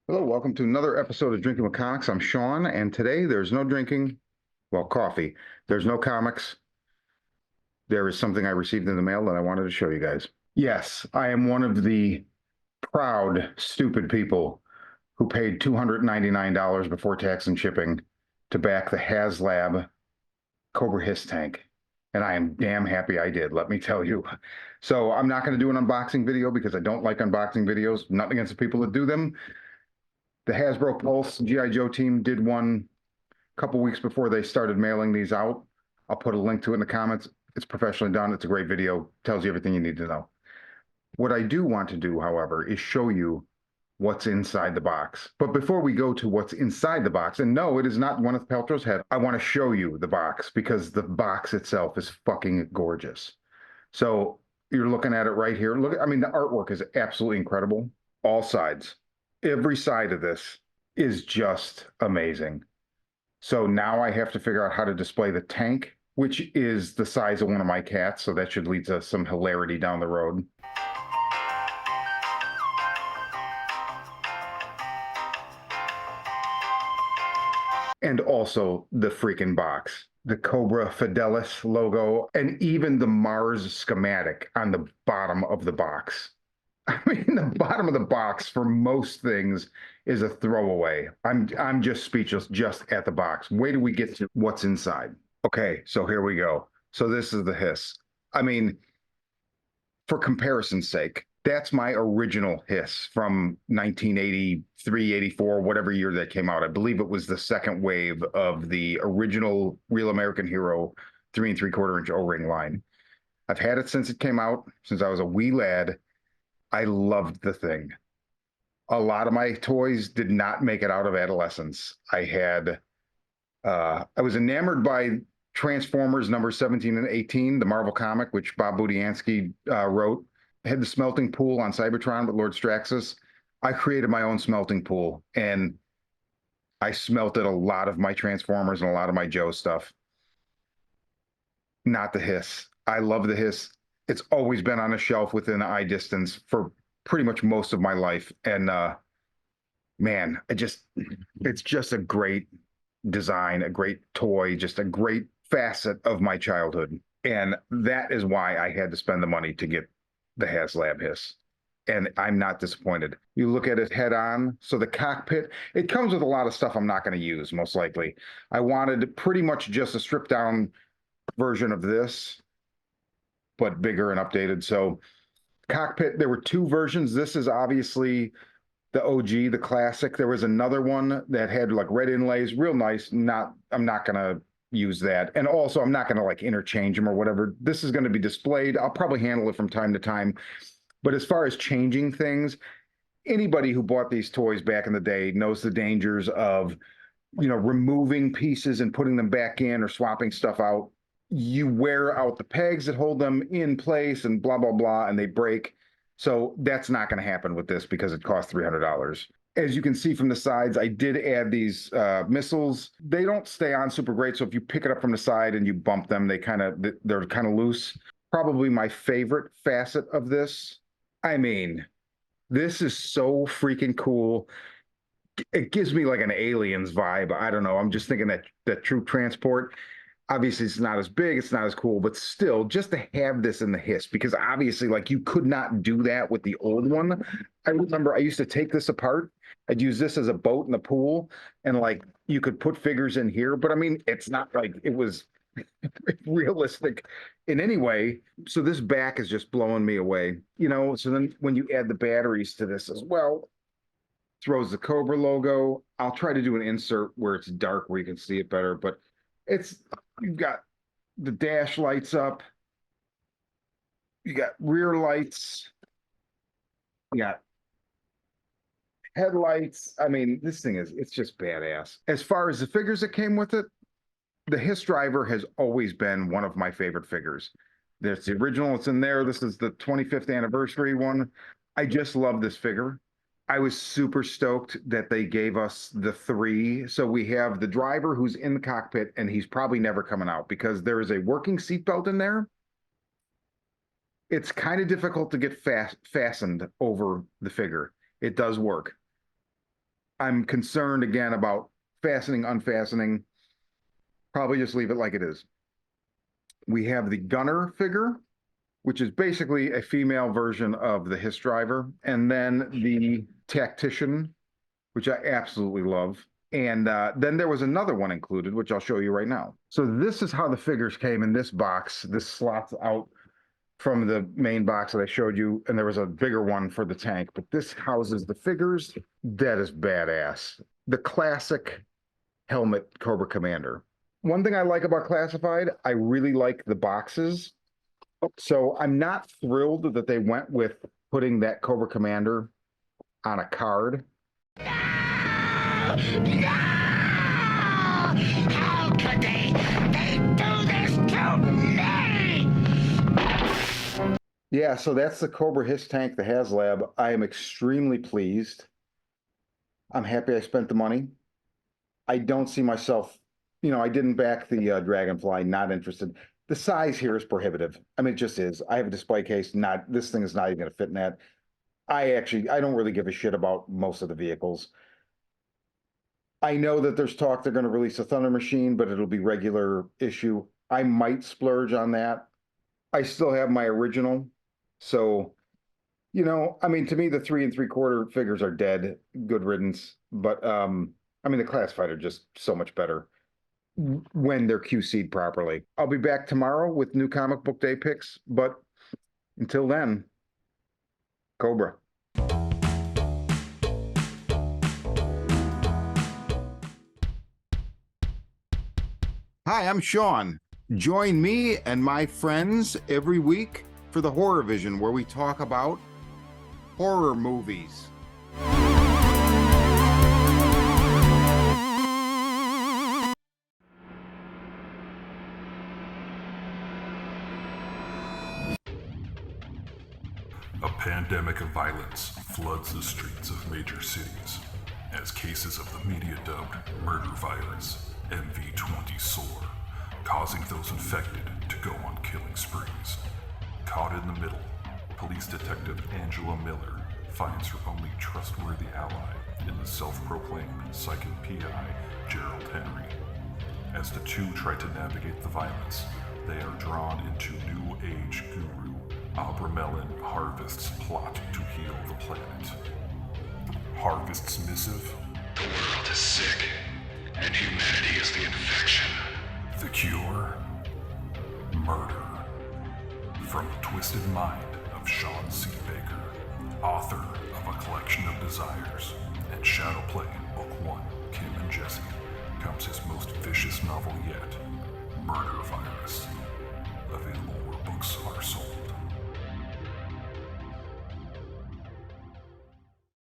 Hello, welcome to another episode of Drinking with Comics. I'm Sean, and today there's no drinking, well, coffee. There's no comics. There is something I received in the mail that I wanted to show you guys. Yes, I am one of the proud, stupid people who paid $299 before tax and shipping to back the HasLab Cobra Hiss tank. And I am damn happy I did, let me tell you. So I'm not going to do an unboxing video because I don't like unboxing videos. Nothing against the people that do them. The Hasbro Pulse G.I. Joe team did one a couple weeks before they started mailing these out. I'll put a link to it in the comments. It's professionally done. It's a great video. Tells you everything you need to know. What I do want to do, however, is show you what's inside the box. But before we go to what's inside the box, and no, it is not Gwyneth Paltrow's head, I want to show you the box because the box itself is fucking gorgeous. So you're looking at it right here. Look, I mean, the artwork is absolutely incredible. All sides. Every side of this is just amazing. So now I have to figure out how to display the tank, which is the size of one of my cats. So that should lead to some hilarity down the road. And also the freaking box, the Cobra Fidelis logo, and even the Mars schematic on the bottom of the box. I mean, the bottom of the box for most things is a throwaway. I'm just speechless just at the box. Wait till we get to what's inside. Okay, so here we go. So this is the Hiss. I mean, for comparison's sake, that's my original Hiss from 1983, 84, whatever year that came out. I believe it was the second wave of the original Real American Hero 3 3/4 inch O-ring line. I've had it since it came out, since I was a wee lad. I loved the thing. A lot of my toys did not make it out of adolescence. I was enamored by Transformers number 17 and 18, the Marvel comic, which Bob Budiansky wrote. I had the smelting pool on Cybertron with Lord Straxus. I created my own smelting pool, and I smelted a lot of my Transformers and a lot of my Joe stuff. Not the Hiss. I love the Hiss. It's always been on a shelf within eye distance for pretty much most of my life. And man, it's just a great design, a great toy, just a great facet of my childhood. And that is why I had to spend the money to get the HasLab Hiss. And I'm not disappointed. You look at it head on. So the cockpit, it comes with a lot of stuff I'm not going to use, most likely. I wanted pretty much just a stripped down version of this, but bigger and updated. So cockpit, there were two versions. This is obviously the OG, the classic. There was another one that had like red inlays, real nice. I'm not gonna use that. And also I'm not gonna like interchange them or whatever. This is gonna be displayed. I'll probably handle it from time to time. But as far as changing things, anybody who bought these toys back in the day knows the dangers of, removing pieces and putting them back in or swapping stuff out. You wear out the pegs that hold them in place and blah, blah, blah, and they break. So that's not going to happen with this because it costs $300. As you can see from the sides, I did add these missiles. They don't stay on super great. So if you pick it up from the side and you bump them, they're kind of loose. Probably my favorite facet of this. I mean, this is so freaking cool. It gives me like an Aliens vibe. I don't know. I'm just thinking that troop transport. Obviously, it's not as big, it's not as cool, but still, just to have this in the Hiss, because obviously, like, you could not do that with the old one. I remember I used to take this apart. I'd use this as a boat in the pool, and like you could put figures in here, but I mean, it's not like it was realistic in any way. So this back is just blowing me away, So then when you add the batteries to this as well, throws the Cobra logo. I'll try to do an insert where it's dark where you can see it better, but you've got the dash lights up, you got rear lights, you got headlights. I mean, it's just badass. As far as the figures that came with it, the Hiss Driver has always been one of my favorite figures. There's the original, it's in there. This is the 25th anniversary one. I just love this figure. I was super stoked that they gave us the three. So we have the driver who's in the cockpit, and he's probably never coming out because there is a working seatbelt in there. It's kind of difficult to get fastened over the figure. It does work. I'm concerned again about fastening, unfastening. Probably just leave it like it is. We have the gunner figure, which is basically a female version of the HISS driver, and then the tactician, which I absolutely love. And then there was another one included, which I'll show you right now. So this is how the figures came in this box. This slots out from the main box that I showed you, and there was a bigger one for the tank, but this houses the figures. That is badass. The classic helmet Cobra Commander. One thing I like about Classified, I really like the boxes. So I'm not thrilled that they went with putting that Cobra Commander on a card. No! No! How could they? They do this to me! Yeah, so that's the Cobra HISS tank, the HasLab. I am extremely pleased. I'm happy I spent the money. I don't see myself, I didn't back the Dragonfly, not interested. The size here is prohibitive. I mean, it just is. I have a display case, this thing is not even going to fit in that. I don't really give a shit about most of the vehicles. I know that there's talk they're going to release a Thunder Machine, but it'll be regular issue. I might splurge on that. I still have my original. So, I mean, to me, the 3 3/4 figures are dead. Good riddance. But, I mean, the Classified are just so much better when they're QC'd properly. I'll be back tomorrow with new comic book day picks, but until then, Cobra. Hi, I'm Sean. Join me and my friends every week for the Horror Vision, where we talk about horror movies. A pandemic of violence floods the streets of major cities as cases of the media-dubbed murder virus, MV20 soar, causing those infected to go on killing sprees. Caught in the middle, police detective Angela Miller finds her only trustworthy ally in the self-proclaimed psychic PI, Gerald Henry. As the two try to navigate the violence, they are drawn into New Age guru Abramelin Harvest's plot to heal the planet. Harvest's missive? The world is sick, and humanity is the infection. The cure? Murder. From the twisted mind of Sean C. Baker, author of A Collection of Desires and Shadow Play in Book 1, Kim and Jesse, comes his most vicious novel yet, Murder Virus. Available where books